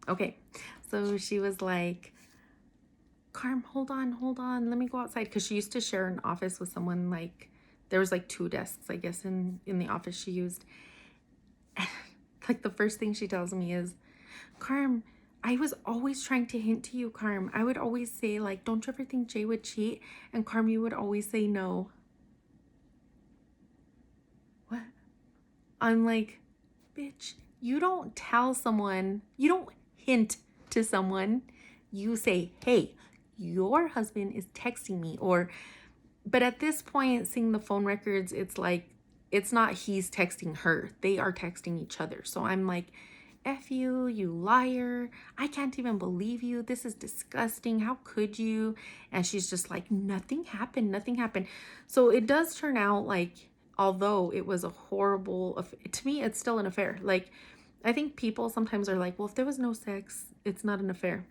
Okay, so she was like, Carm, hold on, let me go outside. Because she used to share an office with someone, like, there was like two desks, I guess, in the office she used. Like, the first thing she tells me is, Carm, I was always trying to hint to you, Carm. I would always say, like, don't you ever think Jay would cheat? And Carm, you would always say no. What? I'm like, bitch, you don't tell someone, you don't hint to someone. You say, hey, your husband is texting me. But at this point, seeing the phone records, it's like, it's not he's texting her. They are texting each other. So I'm like, F you, you liar. I can't even believe you. This is disgusting. How could you? And she's just like, nothing happened. Nothing happened. So it does turn out like, although it was a horrible, to me, it's still an affair. Like, I think people sometimes are like, well, if there was no sex, it's not an affair.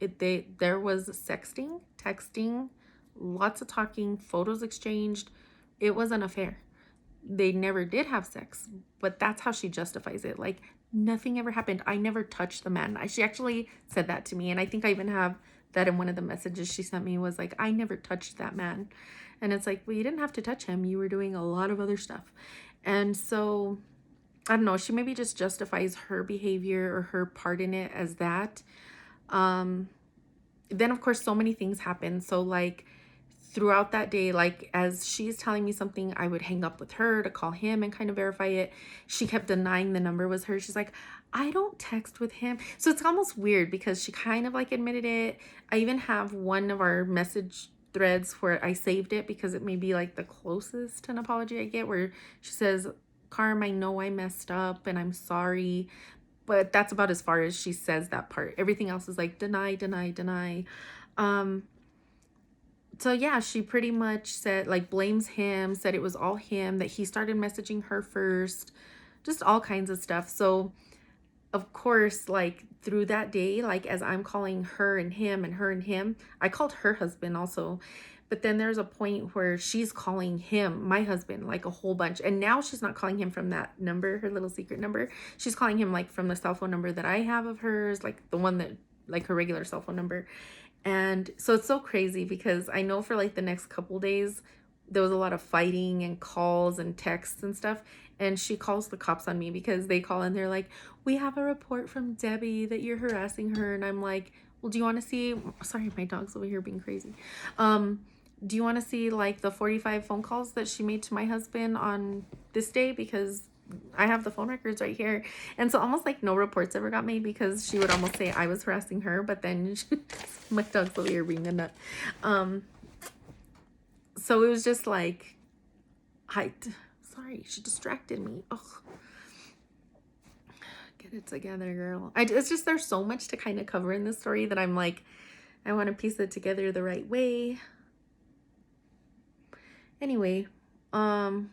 There was sexting, texting, lots of talking, photos exchanged. It was an affair. They never did have sex, but that's how she justifies it. Like, nothing ever happened. I never touched the man. She actually said that to me, and I think I even have that in one of the messages she sent me, was like, I never touched that man. And it's like, well, you didn't have to touch him. You were doing a lot of other stuff. And so I don't know, she maybe just justifies her behavior or her part in it as that. Then of course so many things happen. So like throughout that day, like as she's telling me something, I would hang up with her to call him and kind of verify it. She kept denying the number was her. She's like, I don't text with him. So it's almost weird because she kind of like admitted it. I even have one of our message threads where I saved it because it may be like the closest to an apology I get, where she says, Carm, I know I messed up and I'm sorry, but that's about as far as she says that part. Everything else is like deny, deny, deny. Um, so yeah, she pretty much said, like, blames him, said it was all him, that he started messaging her first, just all kinds of stuff. So of course, like through that day, like as I'm calling her and him and her and him, I called her husband also. But then there's a point where she's calling him, my husband, like a whole bunch. And now she's not calling him from that number, her little secret number. She's calling him like from the cell phone number that I have of hers, like the one that, like her regular cell phone number. And so it's so crazy because I know for like the next couple days, there was a lot of fighting and calls and texts and stuff. And she calls the cops on me because they call and they're like, we have a report from Debbie that you're harassing her. And I'm like, well, do you want to see, sorry, my dog's over here being crazy. Do you want to see like the 45 phone calls that she made to my husband on this day? Because I have the phone records right here. And so almost like no reports ever got made because she would almost say I was harassing her, but then my dog's over here being a nut. So it was just like, sorry, she distracted me. Ugh. Get it together, girl. It's just, there's so much to kind of cover in this story that I'm like, I want to piece it together the right way. Anyway, when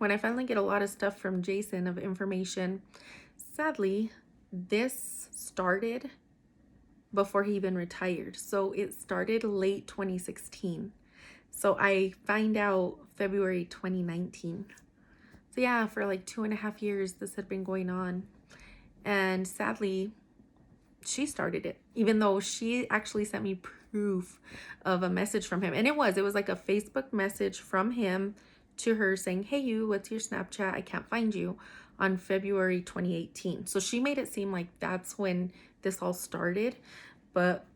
I finally get a lot of stuff from Jason of information, sadly, this started before he even retired. So it started late 2016. So I find out February 2019. So yeah, for like 2.5 years, this had been going on. And sadly, she started it, even though she actually sent me proof of a message from him. And it was like a Facebook message from him to her saying, hey, you, what's your Snapchat? I can't find you, on February 2018. So she made it seem like that's when this all started. But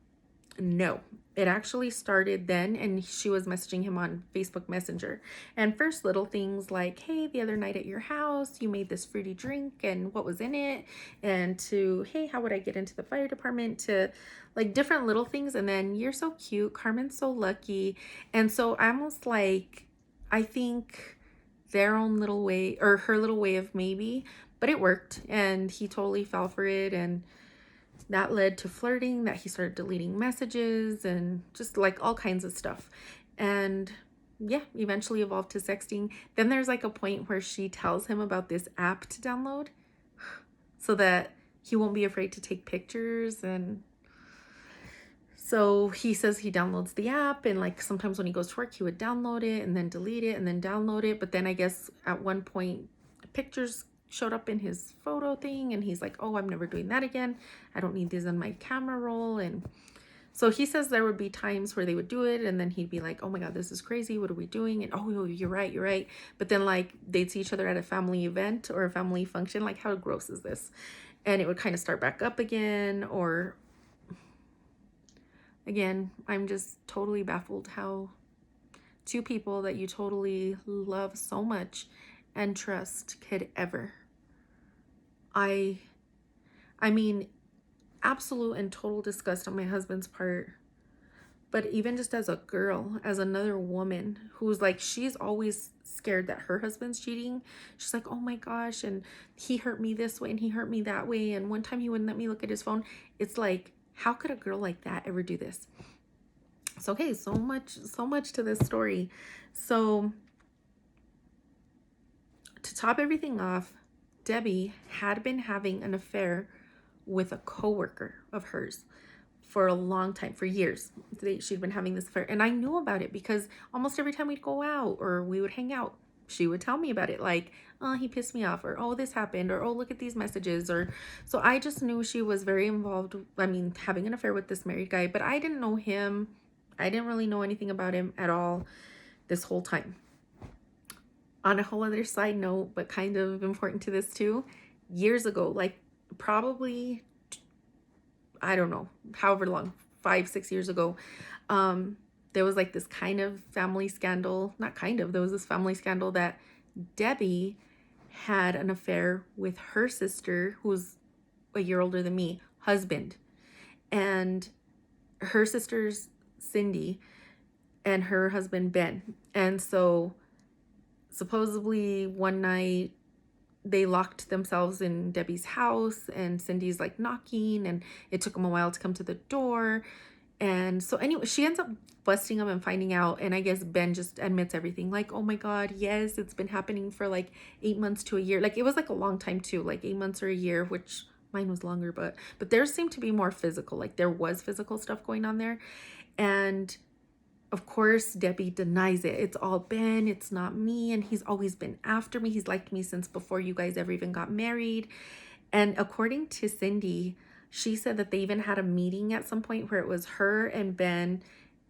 no, it actually started then, and she was messaging him on Facebook Messenger. And first little things like, hey, the other night at your house, you made this fruity drink and what was in it, and to, hey, how would I get into the fire department, to like different little things. And then, you're so cute, Carmen's so lucky. And so I almost like, I think their own little way, or her little way of maybe, but it worked and he totally fell for it. And that led to flirting, that he started deleting messages and just like all kinds of stuff. And yeah, eventually evolved to sexting. Then there's like a point where she tells him about this app to download so that he won't be afraid to take pictures. And so he says he downloads the app, and like sometimes when he goes to work, he would download it and then delete it and then download it. But then I guess at one point, pictures showed up in his photo thing, and he's like, oh, I'm never doing that again. I don't need these on my camera roll. And so he says there would be times where they would do it, and then he'd be like, oh my God, this is crazy. What are we doing? And oh, you're right, you're right. But then like they'd see each other at a family event or a family function. Like, how gross is this? And it would kind of start back up again. Or again, I'm just totally baffled how two people that you totally love so much and trust could ever. I mean, absolute and total disgust on my husband's part. But even just as a girl, as another woman who's like, she's always scared that her husband's cheating. She's like, oh my gosh, and he hurt me this way and he hurt me that way. And one time he wouldn't let me look at his phone. It's like, how could a girl like that ever do this? So, okay, so much to this story. So to top everything off, Debbie had been having an affair with a coworker of hers for a long time, for years. She'd been having this affair, and I knew about it because almost every time we'd go out or we would hang out, she would tell me about it, like, oh, he pissed me off, or oh, this happened, or oh, look at these messages. Or so I just knew she was very involved, I mean, having an affair with this married guy, but I didn't know him. I didn't really know anything about him at all this whole time. On a whole other side note, but kind of important to this too, years ago, like probably, I don't know, however long, 5-6 years ago, there was like this kind of family scandal, not kind of, there was this family scandal that Debbie had an affair with her sister, who's a year older than me, husband. And her sister's Cindy and her husband Ben. And so supposedly one night they locked themselves in Debbie's house, and Cindy's like knocking, and it took them a while to come to the door. And so anyway, she ends up busting them and finding out. And I guess Ben just admits everything, like, oh my God, yes, it's been happening for like 8 months to a year. Like, it was like a long time too, like 8 months or a year, which mine was longer, but theirs seemed to be more physical. Like, there was physical stuff going on there. And of course, Debbie denies it. It's all Ben, it's not me, and he's always been after me. He's liked me since before you guys ever even got married. And according to Cindy, she said that they even had a meeting at some point where it was her and Ben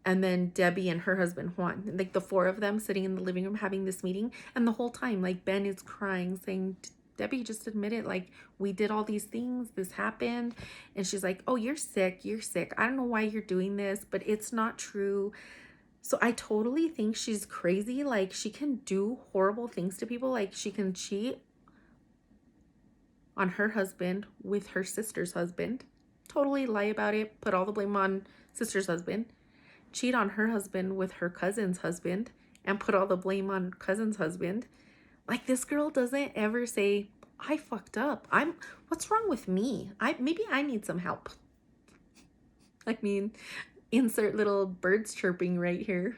and then Debbie and her husband Juan, like the four of them sitting in the living room having this meeting. And the whole time, like, Ben is crying, saying, Debbie, just admit it. Like, we did all these things. This happened. And she's like, oh, you're sick. You're sick. I don't know why you're doing this, but it's not true. So I totally think she's crazy. Like, she can do horrible things to people. Like, she can cheat on her husband with her sister's husband, totally lie about it, put all the blame on sister's husband, cheat on her husband with her cousin's husband, and put all the blame on cousin's husband. Like, this girl doesn't ever say, I fucked up. What's wrong with me? Maybe I need some help. I mean, insert little birds chirping right here.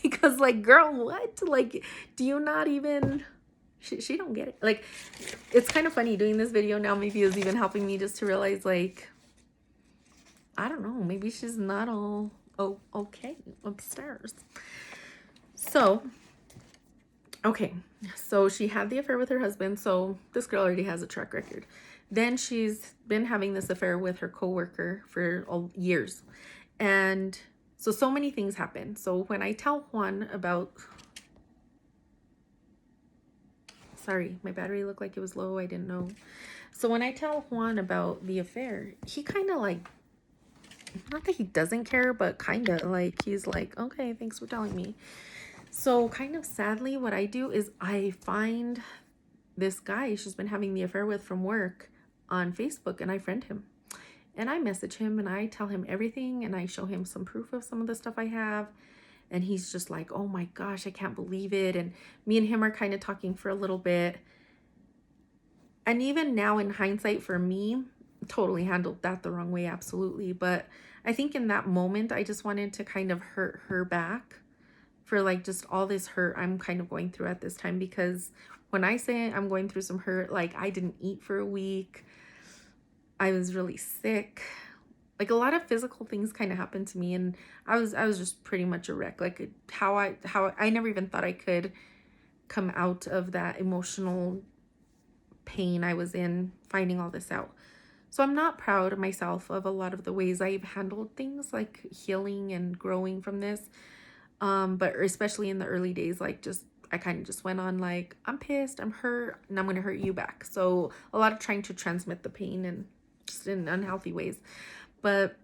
Because, like, girl, what? Like, do you not even... She don't get it. Like, it's kind of funny doing this video now. Maybe is even helping me just to realize, like, I don't know, maybe she's not all okay upstairs. So, okay, so she had the affair with her husband. So this girl already has a track record. Then she's been having this affair with her coworker for years. And so many things happen. So when I tell Juan about... Sorry, my battery looked like it was low. I didn't know. So when I tell Juan about the affair, he kind of like... Not that he doesn't care, but kind of like, he's like, okay, thanks for telling me. So kind of sadly, what I do is I find this guy she's been having the affair with from work on Facebook, and I friend him. And I message him, and I tell him everything, and I show him some proof of some of the stuff I have. And he's just like, oh my gosh, I can't believe it. And me and him are kind of talking for a little bit. And even now, in hindsight, for me, totally handled that the wrong way, absolutely. But I think in that moment, I just wanted to kind of hurt her back for like just all this hurt I'm kind of going through at this time. Because when I say I'm going through some hurt, like, I didn't eat for a week. I was really sick. Like, a lot of physical things kind of happened to me, and I was just pretty much a wreck. Like, how I never even thought I could come out of that emotional pain I was in finding all this out. So I'm not proud of myself of a lot of the ways I've handled things, like healing and growing from this. But especially in the early days, like just I kind of just went on like, I'm pissed, I'm hurt, and I'm gonna hurt you back. So a lot of trying to transmit the pain and just in unhealthy ways. But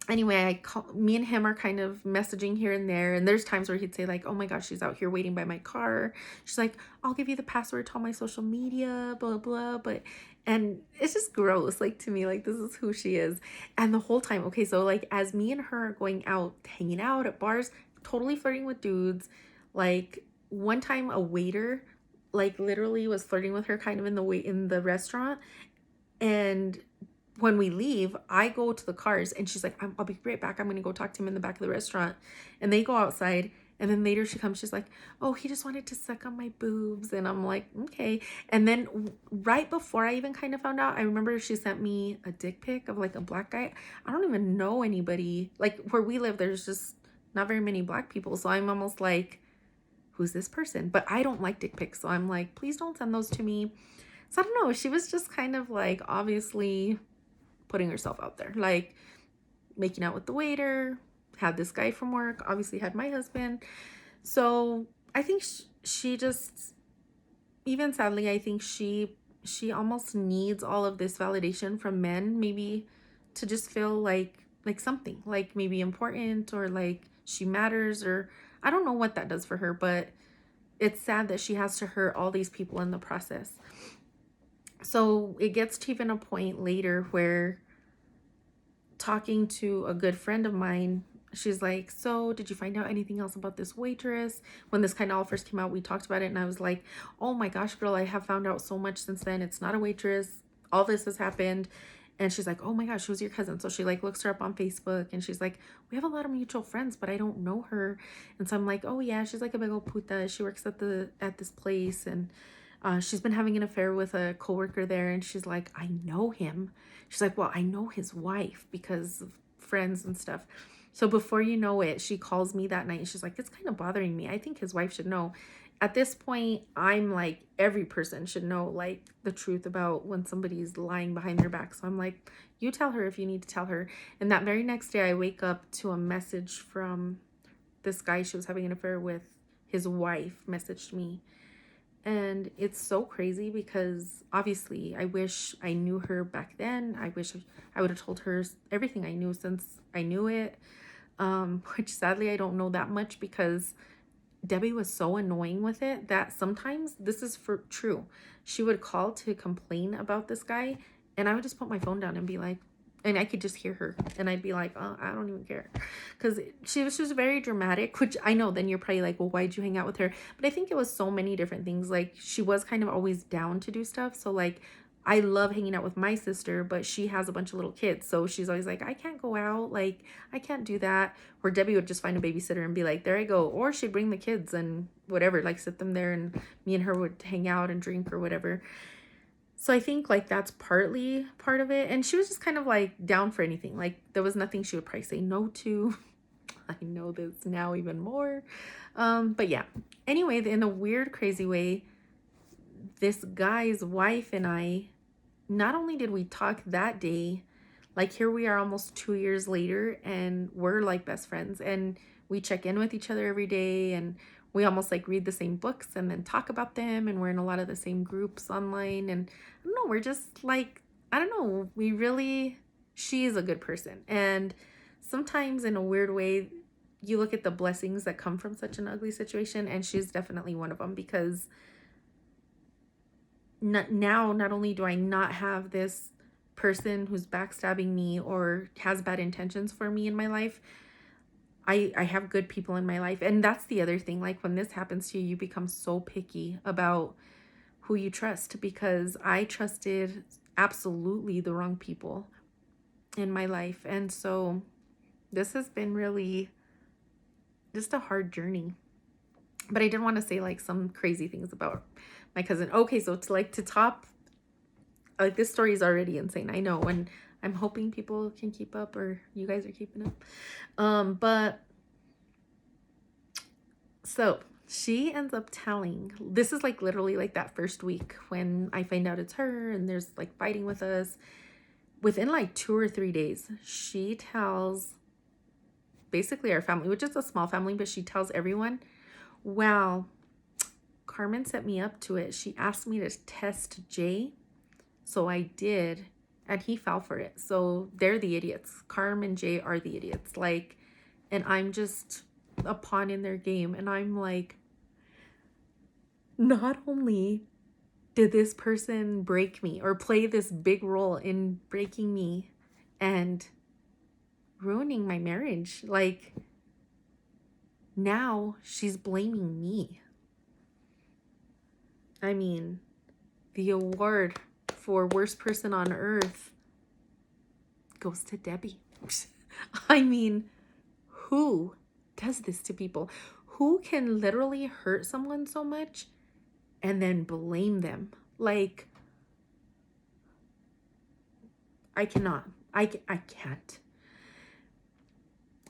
anyway, me and him are kind of messaging here and there, and there's times where he'd say like, oh my gosh, she's out here waiting by my car, she's like, I'll give you the password to all my social media, blah blah. But and it's just gross, like, to me, like, this is who she is. And the whole time, okay, so like as me and her are going out hanging out at bars, totally flirting with dudes, like one time a waiter like literally was flirting with her kind of in the restaurant. And when we leave, I go to the cars and she's like, I'll be right back. I'm going to go talk to him in the back of the restaurant. And they go outside. And then later she comes, she's like, oh, he just wanted to suck on my boobs. And I'm like, okay. And then right before I even kind of found out, I remember she sent me a dick pic of like a black guy. I don't even know anybody. Like where we live, there's just not very many black people. So I'm almost like, who's this person? But I don't like dick pics. So I'm like, please don't send those to me. So I don't know. She was just kind of like obviously putting herself out there, like making out with the waiter, had this guy from work, obviously had my husband. So I think she just, even sadly, I think she almost needs all of this validation from men, maybe to just feel like something, like maybe important, or like she matters, or I don't know what that does for her. But it's sad that she has to hurt all these people in the process. So it gets to even a point later where, talking to a good friend of mine, she's like, so did you find out anything else about this waitress? When this kind of all first came out, we talked about it, and I was like, oh my gosh, girl, I have found out so much since then. It's not a waitress. All this has happened. And she's like, oh my gosh, who's your cousin? So she like looks her up on Facebook, and she's like, we have a lot of mutual friends, but I don't know her. And so I'm like, oh yeah, she's like a big old puta. She works at this place, and she's been having an affair with a coworker there. And she's like, I know him. She's like, well, I know his wife because of friends and stuff. So before you know it, she calls me that night and she's like, it's kind of bothering me. I think his wife should know. At this point, I'm like, every person should know like the truth about when somebody's lying behind their back. So I'm like, you tell her if you need to tell her. And that very next day, I wake up to a message from this guy she was having an affair with. His wife messaged me. And it's so crazy because obviously I wish I knew her back then. I wish I would have told her everything I knew since I knew it. Which sadly I don't know that much, because Debbie was so annoying with it that sometimes, this is for true, she would call to complain about this guy, and I would just put my phone down and be like, and I could just hear her, and I'd be like, oh, I don't even care. Because she was just very dramatic, which I know then you're probably like, well, why'd you hang out with her? But I think it was so many different things. Like, she was kind of always down to do stuff. So like, I love hanging out with my sister, but she has a bunch of little kids. So she's always like, I can't go out. Like, I can't do that. Where Debbie would just find a babysitter and be like, there I go. Or she'd bring the kids and whatever, like sit them there, and me and her would hang out and drink or whatever. So I think like that's partly part of it. And she was just kind of like down for anything. Like there was nothing she would probably say no to. I know this now even more. But yeah. Anyway, in a weird, crazy way, this guy's wife and I, not only did we talk that day, like here we are almost 2 years later, and we're like best friends, and we check in with each other every day, and we almost like read the same books and then talk about them, and we're in a lot of the same groups online. And I don't know, we're just like, I don't know, she is a good person. And sometimes in a weird way, you look at the blessings that come from such an ugly situation, and she's definitely one of them, because not only do I not have this person who's backstabbing me or has bad intentions for me in my life, I have good people in my life. And that's the other thing. Like when this happens to you, you become so picky about who you trust, because I trusted absolutely the wrong people in my life. And so this has been really just a hard journey. But I did want to say like some crazy things about my cousin. Okay, so to top, like this story is already insane, I know, and I'm hoping people can keep up, or you guys are keeping up. But so She ends up telling, this is like literally like that first week when I find out it's her and there's like fighting with us. Within like 2 or 3 days, she tells basically our family, which is a small family, but she tells everyone, wow, Carmen set me up to it. She asked me to test Jay. So I did. And he fell for it. So they're the idiots. Carm and Jay are the idiots. Like, and I'm just a pawn in their game. And I'm like, not only did this person break me or play this big role in breaking me and ruining my marriage, like, now she's blaming me. I mean, the award for worst person on earth goes to Debbie. I mean, who does this to people? Who can literally hurt someone so much and then blame them? Like, I cannot. I can't.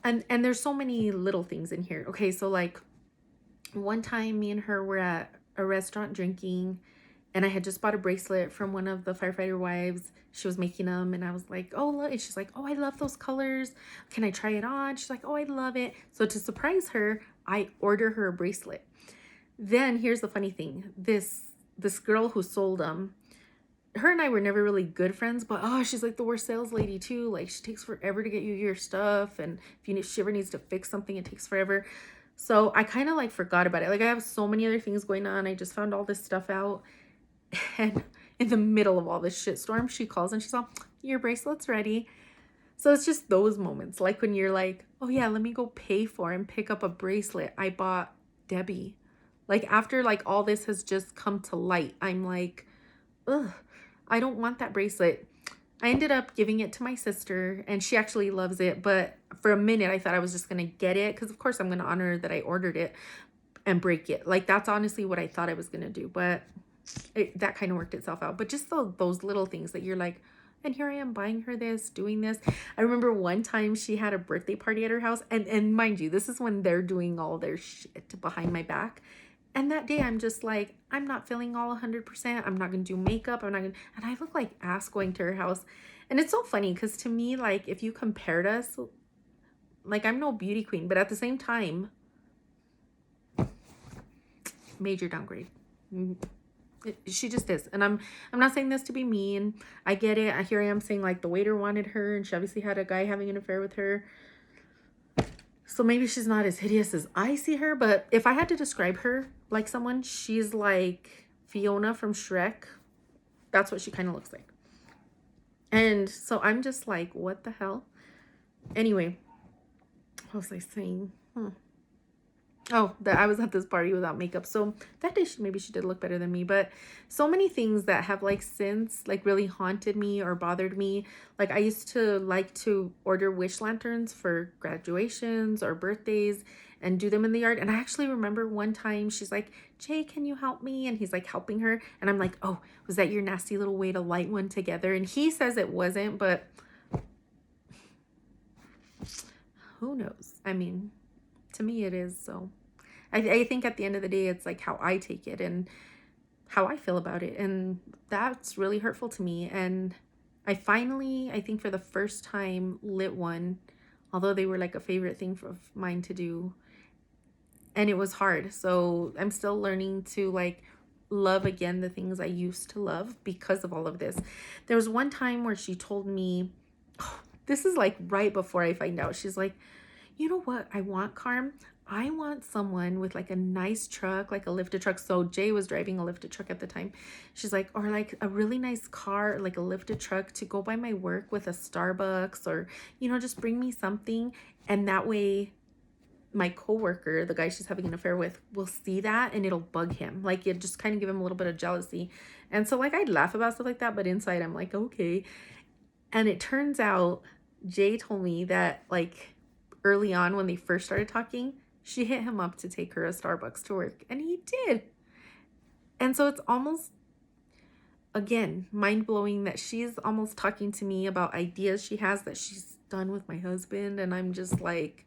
And there's so many little things in here. Okay, so like one time me and her were at a restaurant drinking, and I had just bought a bracelet from one of the firefighter wives. She was making them, and I was like, oh, look. And she's like, oh, I love those colors. Can I try it on? She's like, oh, I love it. So to surprise her, I order her a bracelet. Then here's the funny thing. This girl who sold them, her and I were never really good friends, but oh, she's like the worst sales lady too. Like, she takes forever to get you your stuff, and if she ever needs to fix something, it takes forever. So I kind of like forgot about it. Like, I have so many other things going on. I just found all this stuff out. And in the middle of all this shitstorm, she calls and she's all, your bracelet's ready. So it's just those moments, like when you're like, oh yeah, let me go pay for and pick up a bracelet I bought Debbie. Like, after like all this has just come to light, I'm like, ugh, I don't want that bracelet. I ended up giving it to my sister, and she actually loves it. But for a minute, I thought I was just going to get it because, of course, I'm going to honor that I ordered it and break it. Like, that's honestly what I thought I was going to do. But that kind of worked itself out. But just those little things that you're like, and here I am buying her this, doing this. I remember one time she had a birthday party at her house. And mind you, this is when they're doing all their shit behind my back. And that day I'm just like, I'm not feeling all 100%. I'm not going to do makeup. And I look like ass going to her house. And it's so funny because to me, like, if you compared us, like, I'm no beauty queen, but at the same time, major downgrade. She just is. And I'm not saying this to be mean. I get it. Here I am saying like the waiter wanted her and she obviously had a guy having an affair with her. So maybe she's not as hideous as I see her, but if I had to describe her like someone, she's like Fiona from Shrek. That's what she kind of looks like. And so I'm just like, what the hell? Anyway, what was I saying? Oh, that I was at this party without makeup. So that day, maybe she did look better than me. But so many things that have like since like really haunted me or bothered me. Like, I used to like to order wish lanterns for graduations or birthdays and do them in the yard. And I actually remember one time she's like, Jay, can you help me? And he's like helping her. And I'm like, oh, was that your nasty little way to light one together? And he says it wasn't, but who knows? I mean, to me it is. So I think at the end of the day, it's like how I take it and how I feel about it. And that's really hurtful to me. And I finally, I think for the first time, lit one, although they were like a favorite thing of mine to do. And it was hard. So I'm still learning to like love again the things I used to love because of all of this. There was one time where she told me, oh, this is like right before I find out. She's like, you know what I want, Carm? I want someone with like a nice truck, like a lifted truck. So Jay was driving a lifted truck at the time. She's like, or like a really nice car, like a lifted truck to go by my work with a Starbucks, or, you know, just bring me something. And that way my coworker, the guy she's having an affair with, will see that and it'll bug him. Like, it just kind of give him a little bit of jealousy. And so like I'd laugh about stuff like that, but inside I'm like, okay. And it turns out Jay told me that like early on when they first started talking, she hit him up to take her to Starbucks to work, and he did. And so it's almost, again, mind-blowing that she's almost talking to me about ideas she has that she's done with my husband, and I'm just like,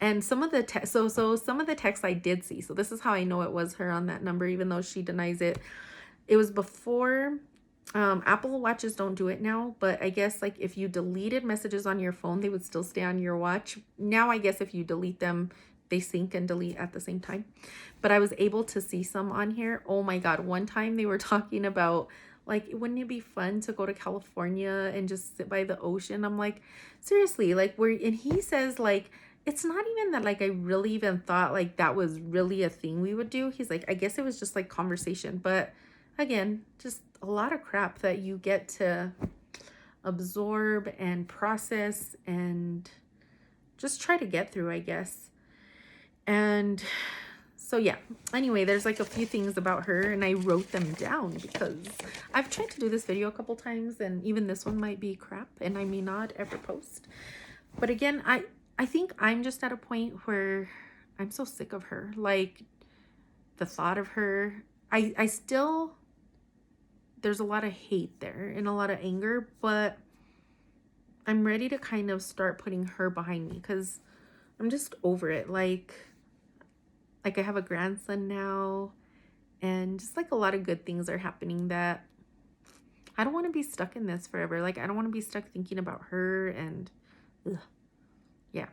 And some of the some of the texts I did see. So this is how I know it was her on that number, even though she denies it. It was before Apple Watches don't do it now, but I guess like if you deleted messages on your phone, they would still stay on your watch. Now I guess if you delete them, they sync and delete at the same time. But I was able to see some on here. Oh my God. One time they were talking about like, wouldn't it be fun to go to California and just sit by the ocean? I'm like, seriously, like and he says like, it's not even that like I really even thought like that was really a thing we would do. He's like, I guess it was just like conversation. But again, just a lot of crap that you get to absorb and process and just try to get through, I guess. And so yeah, anyway, there's like a few things about her and I wrote them down because I've tried to do this video a couple times and even this one might be crap and I may not ever post. But again, I think I'm just at a point where I'm so sick of her. Like the thought of her, I still, there's a lot of hate there and a lot of anger, but I'm ready to kind of start putting her behind me because I'm just over it. Like I have a grandson now and just like a lot of good things are happening that I don't want to be stuck in this forever. Like I don't want to be stuck thinking about her and ugh. Yeah.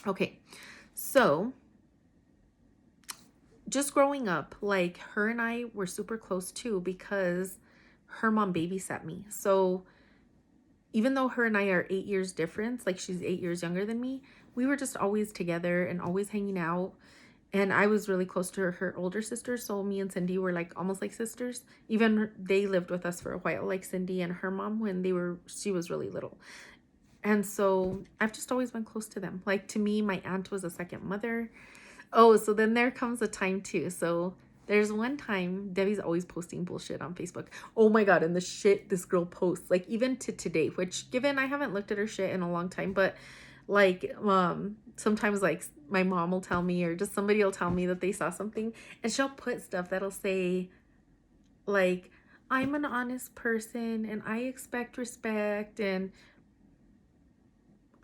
Okay. So just growing up, like her and I were super close too because her mom babysat me. So even though her and I are 8 years difference, like she's 8 years younger than me, we were just always together and always hanging out. And I was really close to her older sister. So me and Cindy were like almost like sisters. Even they lived with us for a while, like Cindy and her mom when she was really little. And so I've just always been close to them. Like to me, my aunt was a second mother. Oh, so then there comes a time too. So there's one time Debbie's always posting bullshit on Facebook. Oh my God. And the shit this girl posts, like even to today, which given I haven't looked at her shit in a long time, but like sometimes like my mom will tell me or just somebody will tell me that they saw something and she'll put stuff that'll say like, I'm an honest person and I expect respect. And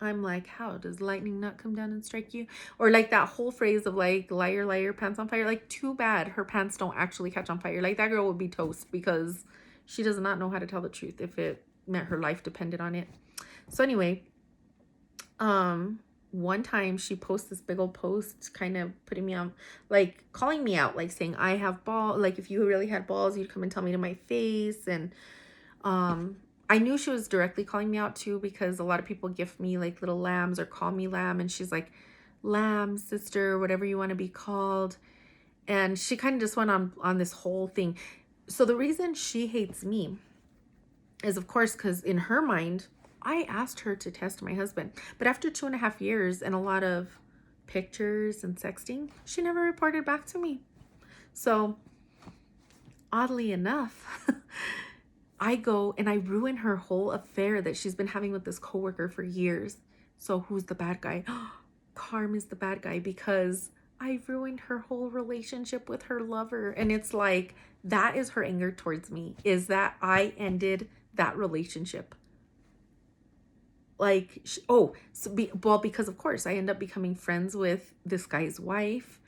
I'm like, how does lightning not come down and strike you? Or like that whole phrase of like, liar, liar, pants on fire. Like, too bad her pants don't actually catch on fire. Like that girl would be toast because she does not know how to tell the truth if it meant her life depended on it. So anyway, one time she posts this big old post kind of putting me on, like calling me out, like saying I have balls, like if you really had balls you'd come and tell me to my face. And I knew she was directly calling me out too because a lot of people gift me like little lambs or call me lamb, and she's like, lamb, sister, whatever you want to be called. And she kind of just went on this whole thing. So the reason she hates me is of course because in her mind I asked her to test my husband, but after 2.5 years and a lot of pictures and sexting, she never reported back to me. So oddly enough, I go and I ruin her whole affair that she's been having with this coworker for years. So who's the bad guy? Carm is the bad guy because I ruined her whole relationship with her lover. And it's like, that is her anger towards me, is that I ended that relationship. Like, well, because of course I end up becoming friends with this guy's wife.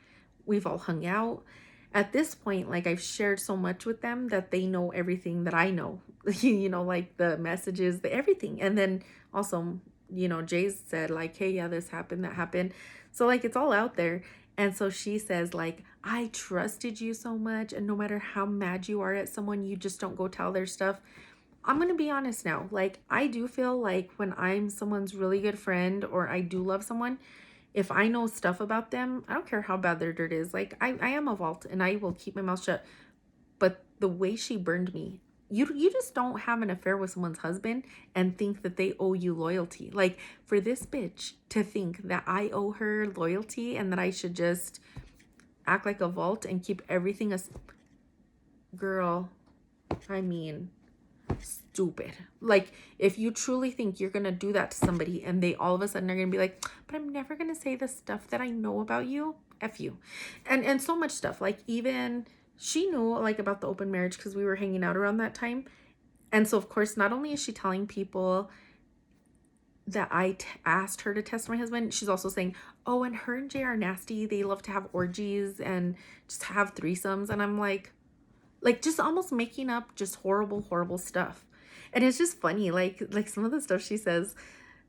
We've all hung out. At this point, like I've shared so much with them that they know everything that I know, you know, like the messages, the everything. And then also, you know, Jay's said like, hey, yeah, this happened, that happened. So like, it's all out there. And so she says like, I trusted you so much. And no matter how mad you are at someone, you just don't go tell their stuff. I'm going to be honest now. Like, I do feel like when I'm someone's really good friend or I do love someone, if I know stuff about them, I don't care how bad their dirt is. Like, I am a vault and I will keep my mouth shut. But the way she burned me, you just don't have an affair with someone's husband and think that they owe you loyalty. Like, for this bitch to think that I owe her loyalty and that I should just act like a vault and keep everything as... Girl, I mean... stupid. Like, if you truly think you're gonna do that to somebody and they all of a sudden are gonna be like, but I'm never gonna say the stuff that I know about you, F you. And so much stuff. Like, even she knew like about the open marriage because we were hanging out around that time. And so of course, not only is she telling people that I asked her to test my husband, she's also saying, oh, and her and Jay are nasty. They love to have orgies and just have threesomes. And I'm like just almost making up just horrible, horrible stuff. And it's just funny, like some of the stuff she says.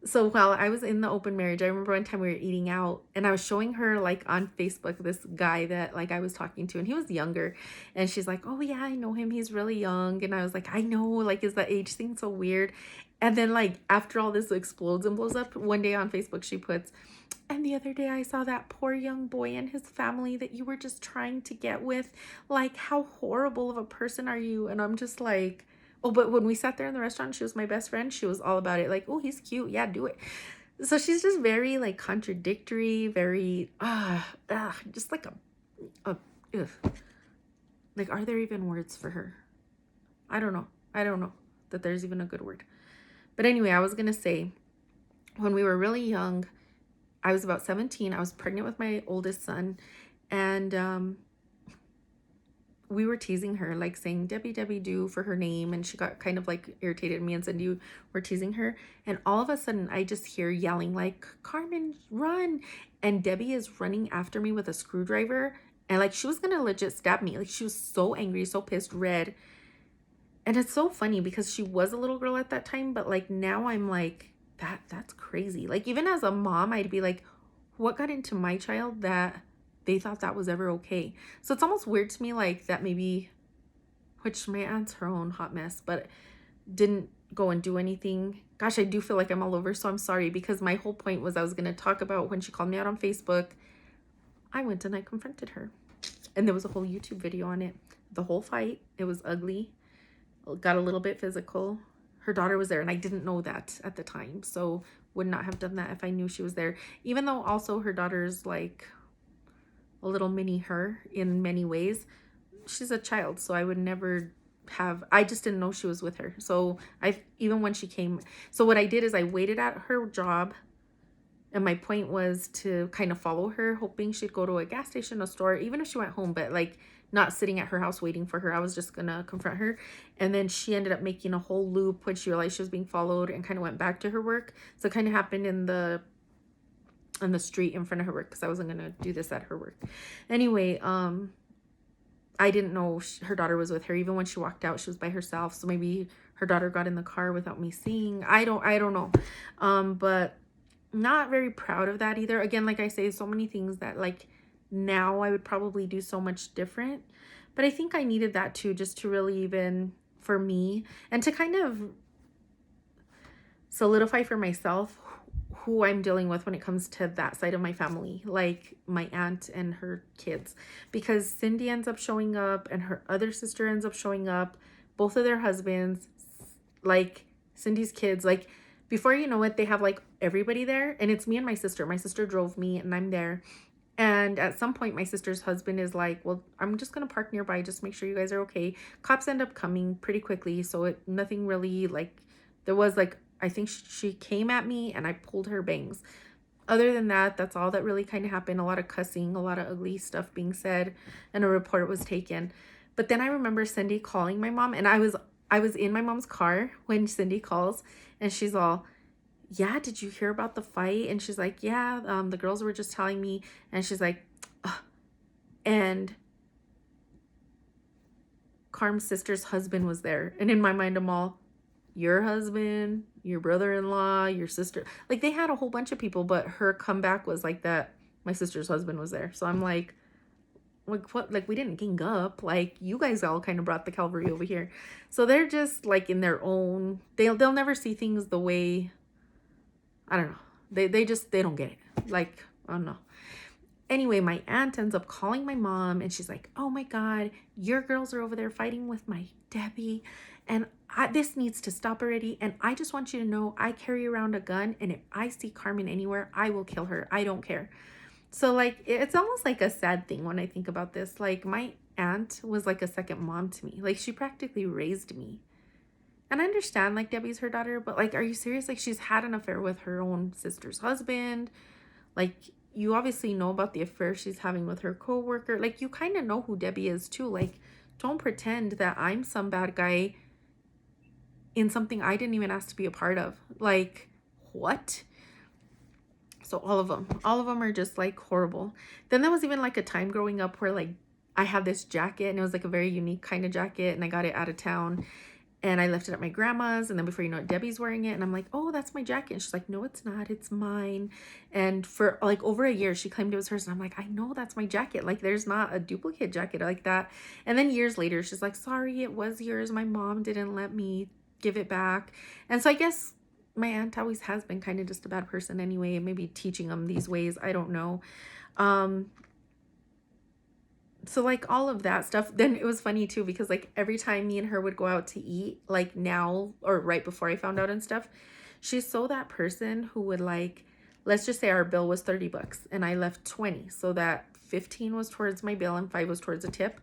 So while I was in the open marriage, I remember one time we were eating out and I was showing her like on Facebook this guy that like I was talking to, and he was younger, and she's like, oh yeah, I know him, he's really young. And I was like, I know, like, is the age thing so weird? And then like after all this explodes and blows up, one day on Facebook she puts, and the other day I saw that poor young boy and his family that you were just trying to get with. Like, how horrible of a person are you? And I'm just like, oh, but when we sat there in the restaurant, she was my best friend. She was all about it. Like, oh, he's cute. Yeah, do it. So she's just very like contradictory, very, just like a, ugh. Like, are there even words for her? I don't know. I don't know that there's even a good word. But anyway, I was going to say, when we were really young, I was about 17. I was pregnant with my oldest son, and we were teasing her, like saying Debbie, Debbie do for her name, and she got kind of like irritated. Me and Cindy were teasing her, and all of a sudden I just hear yelling like, Carmen, run. And Debbie is running after me with a screwdriver, and like she was gonna legit stab me. Like, she was so angry, so pissed, red. And it's so funny because she was a little girl at that time, but like now I'm like, that's crazy. Like, even as a mom, I'd be like, what got into my child that they thought that was ever okay? So it's almost weird to me, like, that maybe, which my aunt's her own hot mess, but didn't go and do anything. Gosh, I do feel like I'm all over, so I'm sorry, because my whole point was I was going to talk about when she called me out on Facebook. I went and I confronted her, and there was a whole YouTube video on it. The whole fight, it was ugly, got a little bit physical. Her daughter was there, and I didn't know that at the time, so would not have done that if I knew she was there. Even though also her daughter's like a little mini her in many ways, she's a child, so I would never have, I just didn't know she was with her. So even when she came, so what I did is I waited at her job, and my point was to kind of follow her, hoping she'd go to a gas station, a store, even if she went home, but like not sitting at her house waiting for her. I was just gonna confront her. And then she ended up making a whole loop when she realized she was being followed, and kind of went back to her work. So it kind of happened in the street in front of her work, because I wasn't gonna do this at her work. Anyway, I didn't know her daughter was with her. Even when she walked out, she was by herself. So maybe her daughter got in the car without me seeing. I don't know. But not very proud of that either. Again, like I say, so many things that like now I would probably do so much different. But I think I needed that too, just to really, even for me, and to kind of solidify for myself who I'm dealing with when it comes to that side of my family, like my aunt and her kids. Because Cindy ends up showing up, and her other sister ends up showing up, both of their husbands, like Cindy's kids, like before you know it, they have like everybody there, and it's me and my sister. My sister drove me, and I'm there. And at some point, my sister's husband is like, well, I'm just going to park nearby. Just make sure you guys are okay. Cops end up coming pretty quickly. So nothing really, like, there was like, I think she came at me and I pulled her bangs. Other than that, that's all that really kind of happened. A lot of cussing, a lot of ugly stuff being said, and a report was taken. But then I remember Cindy calling my mom, and I was in my mom's car when Cindy calls, and she's all, yeah, did you hear about the fight? And she's like, yeah, the girls were just telling me. And she's like, ugh. And Carm's sister's husband was there. And in my mind, I'm all, your husband, your brother-in-law, your sister. Like, they had a whole bunch of people, but her comeback was like that my sister's husband was there. So I'm like what? Like, we didn't gang up. Like, you guys all kind of brought the cavalry over here. So they're just like in their own, they'll never see things the way, I don't know. They don't get it. Like, I don't know. Anyway, my aunt ends up calling my mom, and she's like, oh my God, your girls are over there fighting with my Debbie, and this needs to stop already. And I just want you to know I carry around a gun, and if I see Carmen anywhere, I will kill her. I don't care. So like, it's almost like a sad thing when I think about this. Like, my aunt was like a second mom to me. Like, she practically raised me. And I understand, like, Debbie's her daughter, but like, are you serious? Like, she's had an affair with her own sister's husband. Like, you obviously know about the affair she's having with her coworker. Like, you kind of know who Debbie is too. Like, don't pretend that I'm some bad guy in something I didn't even ask to be a part of. Like, what? So all of them are just like horrible. Then there was even like a time growing up where like I had this jacket and it was like a very unique kind of jacket and I got it out of town and I left it at my grandma's, and then before you know it, Debbie's wearing it and I'm like, oh, that's my jacket. And she's like, no, it's not, it's mine. And for like over a year she claimed it was hers, and I'm like, I know that's my jacket, like there's not a duplicate jacket like that. And then years later she's like, sorry, it was yours, my mom didn't let me give it back. And so I guess my aunt always has been kind of just a bad person anyway, maybe teaching them these ways, I don't know. So like all of that stuff. Then it was funny too, because like every time me and her would go out to eat, like now or right before I found out and stuff, she's so that person who would like, let's just say our bill was 30 bucks and I left 20, so that 15 was towards my bill and 5 was towards a tip.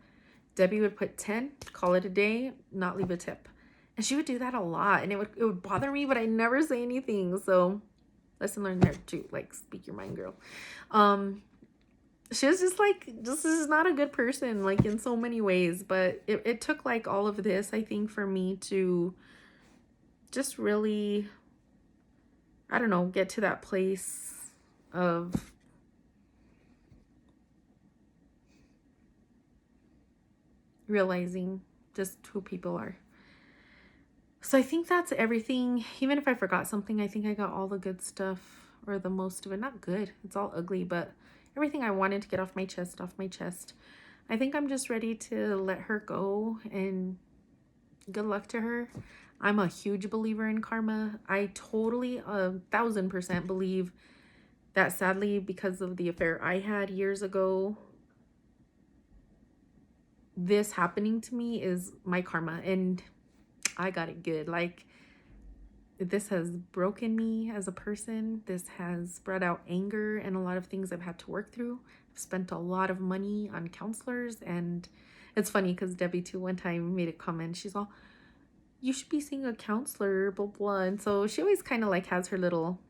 Debbie would put 10, call it a day, not leave a tip. And she would do that a lot, and it would bother me, but I never say anything. So lesson learned there too, like speak your mind, girl. She was just like, this is not a good person, like in so many ways. But it took like all of this, I think, for me to just really, I don't know, get to that place of realizing just who people are. So I think that's everything. Even if I forgot something, I think I got all the good stuff, or the most of it. Not good, it's all ugly, but everything I wanted to get off my chest. I think I'm just ready to let her go, and good luck to her. I'm a huge believer in karma. I totally 1000% believe that sadly, because of the affair I had years ago, this happening to me is my karma, and I got it good. Like, this has broken me as a person. This has brought out anger and a lot of things I've had to work through. I've spent a lot of money on counselors, and it's funny because Debbie too one time made a comment. She's all, you should be seeing a counselor, blah blah. And so she always kind of like has her little,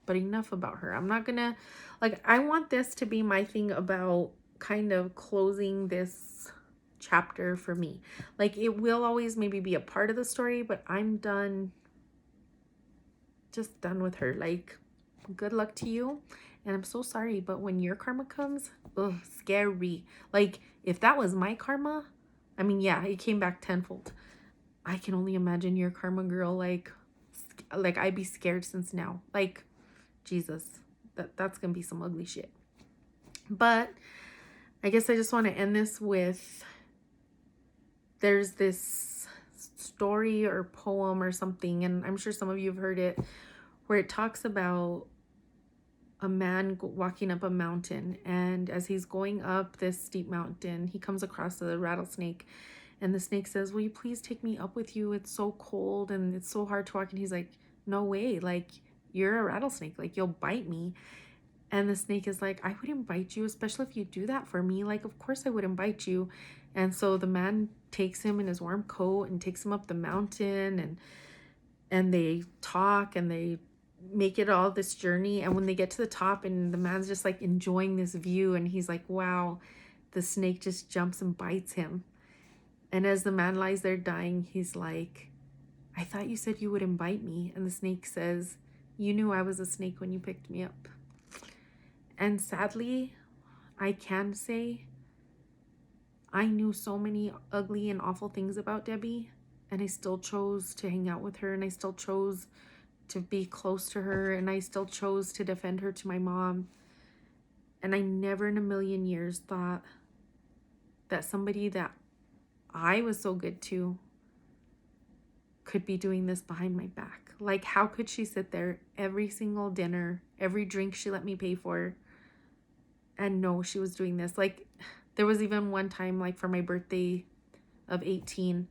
but enough about her. I'm not gonna, like, I want this to be my thing about kind of closing this chapter for me. Like, it will always maybe be a part of the story, but I'm done, just done with her. Like, good luck to you, and I'm so sorry, but when your karma comes, ugh, scary. Like, if that was my karma, I mean, yeah, it came back tenfold. I can only imagine your karma, girl. Like I'd be scared since now. Like, Jesus, that's gonna be some ugly shit. But I guess I just want to end this with, there's this story or poem or something, and I'm sure some of you have heard it, where it talks about a man walking up a mountain, and as he's going up this steep mountain, he comes across a rattlesnake, and the snake says, will you please take me up with you? It's so cold and it's so hard to walk. And he's like, no way, like, you're a rattlesnake, like, you'll bite me. And the snake is like, I wouldn't bite you, especially if you do that for me. Like, of course I wouldn't bite you. And so the man takes him in his warm coat and takes him up the mountain, and they talk and they make it all this journey. And when they get to the top, and the man's just like enjoying this view, and he's like, wow, the snake just jumps and bites him. And as the man lies there dying, he's like, I thought you said you wouldn't bite me. And the snake says, you knew I was a snake when you picked me up. And sadly, I can say I knew so many ugly and awful things about Debbie, and I still chose to hang out with her, and I still chose to be close to her, and I still chose to defend her to my mom. And I never in a million years thought that somebody that I was so good to could be doing this behind my back. Like, how could she sit there every single dinner, every drink she let me pay for, and know she was doing this? Like, there was even one time, like for my birthday of 18,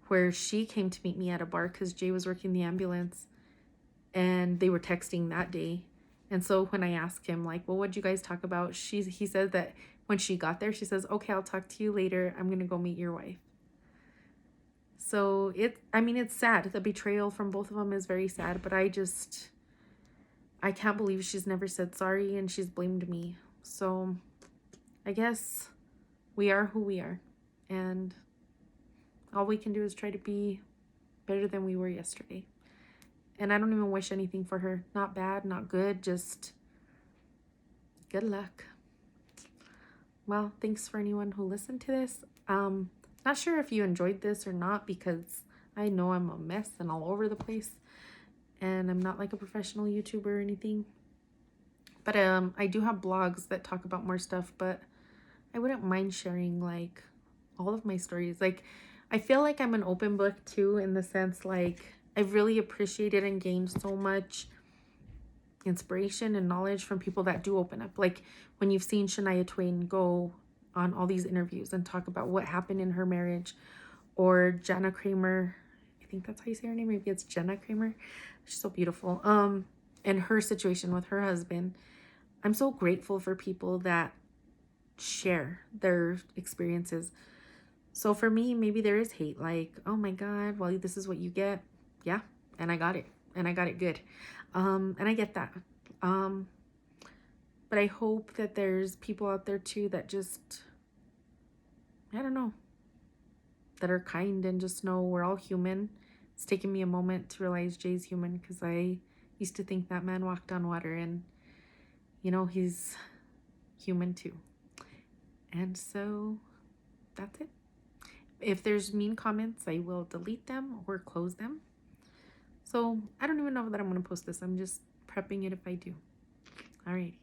where she came to meet me at a bar because Jay was working the ambulance, and they were texting that day. And so when I asked him, like, well, what'd you guys talk about? He said that when she got there, she says, okay, I'll talk to you later. I'm going to go meet your wife. So it's sad. The betrayal from both of them is very sad, but I can't believe she's never said sorry, and she's blamed me. So I guess we are who we are, and all we can do is try to be better than we were yesterday. And I don't even wish anything for her. Not bad, not good, just good luck. Well, thanks for anyone who listened to this. Not sure if you enjoyed this or not, because I know I'm a mess and all over the place, and I'm not like a professional YouTuber or anything. But I do have blogs that talk about more stuff, but I wouldn't mind sharing like all of my stories. Like, I feel like I'm an open book too, in the sense like I've really appreciated and gained so much inspiration and knowledge from people that do open up. Like when you've seen Shania Twain go on all these interviews and talk about what happened in her marriage, or Jenna Kramer, I think that's how you say her name, maybe it's Jenna Kramer. She's so beautiful. And her situation with her husband. I'm so grateful for people that share their experiences. So for me, maybe there is hate, like, oh my God, well, this is what you get. Yeah, and I got it. And I got it good. And I get that. But I hope that there's people out there too that just, I don't know, that are kind and just know we're all human. It's taken me a moment to realize Jay's human, because I used to think that man walked on water, and, you know, he's human too. And so that's it. If there's mean comments, I will delete them or close them. So I don't even know that I'm going to post this. I'm just prepping it if I do. Alrighty.